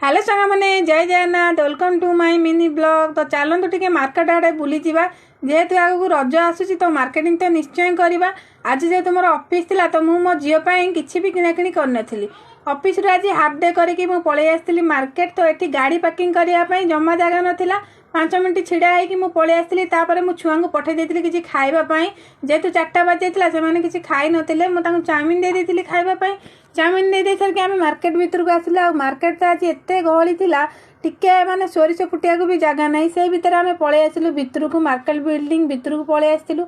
Hello सांग मैंने जय Jagannath welcome to my mini blog. तो चलतु टे मार्केट आड़े बुली जावा जेहेतु आगू रज आसूसी तो मार्केटिंग तो निश्चय करवा। आज जेहेतु मोर ऑफिस थिला तो मो झील किसी भी किणाकिणी करनी ऑफिस रू आज हाफ डे करके पलि आसती मार्केट। तो ये गाड़ी पार्किंग करने जमा जगह नाला 5 मिनट छिड़ा हो पलि आसती मो छुआ को पठे देती किसी खावाई जेहेतु 4टा बाजी से किसी खाई नथिले मुझे चाउमिन दे देती खावाई। चाउमिन दे सारिक आम मार्केट भीतर को आसिला मार्केट तो आज एत गहली थिला टिके माने सोरिष फुटिया को भी जगह ना से भितर आम पलि आसिलु भितर को मार्केट बिल्डिंग भितर को पलि आसिलु।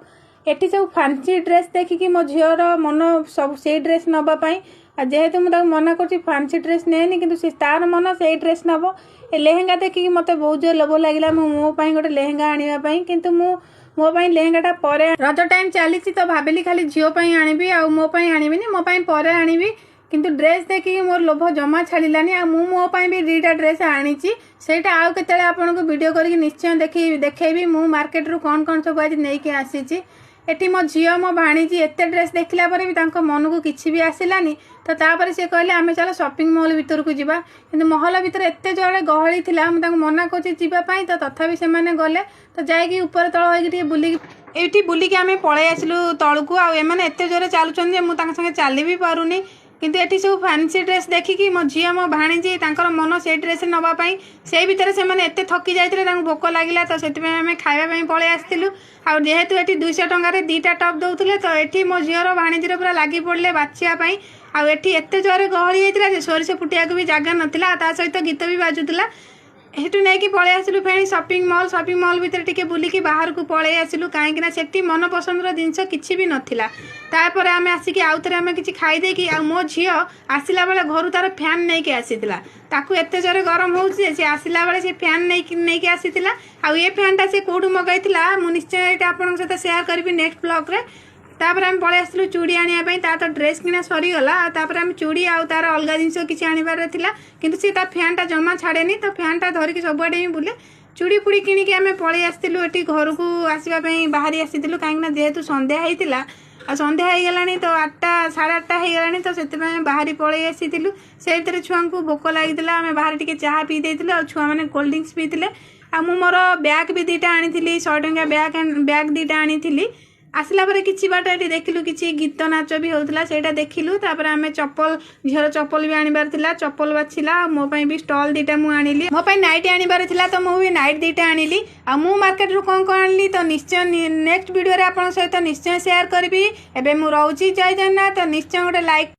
एटी सब फैंसी ड्रेस देखिकी मो झीर मन सब से ड्रेस नवापाई जेहेतु मुझे मना कर फैंसी ड्रेस नेनी कि तार मन से ड्रेस नब ए लेहेंगा देखिकी मत बहुत जोर लोभ लगे मोपाई गोटे लेहेंगा आने किंतु मोपाई लेहेंगाटा पर रज टाइम चली तो भाविली खाली झीपाई आनी आ मोपाई आनी मोपाई पर आनी किंतु ड्रेस देखिए मोर लोभ जमा छाड़ानी आ मोपाई भी 2टा ड्रेस आनी सेटा आउ के आपन को वीडियो करके निश्चय देखी मु मार्केट रू कौन कौन सब आज नहीं आसी। एटी मो झील मो भाणीजी एत ड्रेस देखला पर भी मन को किसी भी आसलानी तो तापर सी कहले आम चलो शॉपिंग मॉल भीतर को जीवा किंतु महल भीतर एत जोड़े गहली थिला मुझे मना कर तो तथापि से गले तो जाइए ऊपर तल होगी बुलिकी ये बुलिकी आम पलि आसलु तलू को आने एत जोरे चलुच्च मुझे चली भी पारुनी किंतु एटी सब फैंसी ड्रेस देखिकी मो झील मो भाणीजी मन से ड्रेस नापाई से भितर से एत थकी जाते भोक लगे तो से खावाई पलि आसलु आ जेहेतु ये 200 टकर 2टा टप दौले तो ये मो झीर भाणीजीर पूरा लगी पड़े बाछियापाई आठ जोरे गहली होता सोरिष फुटिया भी जगह नाला सहित गीत भी बाजुला हेटू नहीं पलि आसलु फेणी शॉपिंग मॉल भीतर टिके बुलिकी बाहर को पलि आसलु कहीं से मन पसंदर जिनस किसी भी नाला तापर आम आसिक आउ थे आम कि खाईदेकी मो झी आसला बेले घर तार फैन नहीं आसीला ताकू एत जोरे गरम हो आसला बेले से फैन नहीं आसीला आ ये फैनटा से कौटू मगाई मुझे निश्चय आपन सहित सेयार करी नेक्स्ट ब्लॉग रे। तापर आम पलि आसलु चूड़ी आने तो ड्रेस किना सरीगला तापर आम चूड़ी आ तार अलग जिनस किसी आनबार था किंतु सी फैनटा जमा छाड़ेनी तो फैनटा धरिकी सबुआडे ही बुले चूड़ी फुड़ी किणिकी आम पलि आसलु ये घर को आसवाई बाहरी आसीलु कहीं जेहेतु संध्या होता आ संध्या हो गलानी तो 8टा 8:30 हो गलानी तो से बाहरी पलि आसीलु से भीतर छुआ को भोक लगी आम बाहर टिके चाह पी देलु आ छुआ मैंने कोल्ड ड्रिंक्स पीते आ मोर बैग भी 2टा आनी 100 टंका बैग 2टा आनी आसला पर किसी बाट ये देखिलु किसी गीत नाच भी होता से देखिलु तापर आम चप्पल झीर चप्पल भी आनबार चप्पल बाछिला मोपाई भी स्टल 2टा मु आनिली मोपाई नाइट आनबार तो मुझे नाइट 2टा आनिली आ मु मार्केट रू कौन कौन आनिली तो निश्चय नेक्स्ट वीडियो रे आपन सहित निश्चय शेयर करी एबे मु रहउची जय जगन्नाथ। तो निश्चय गोटे लाइक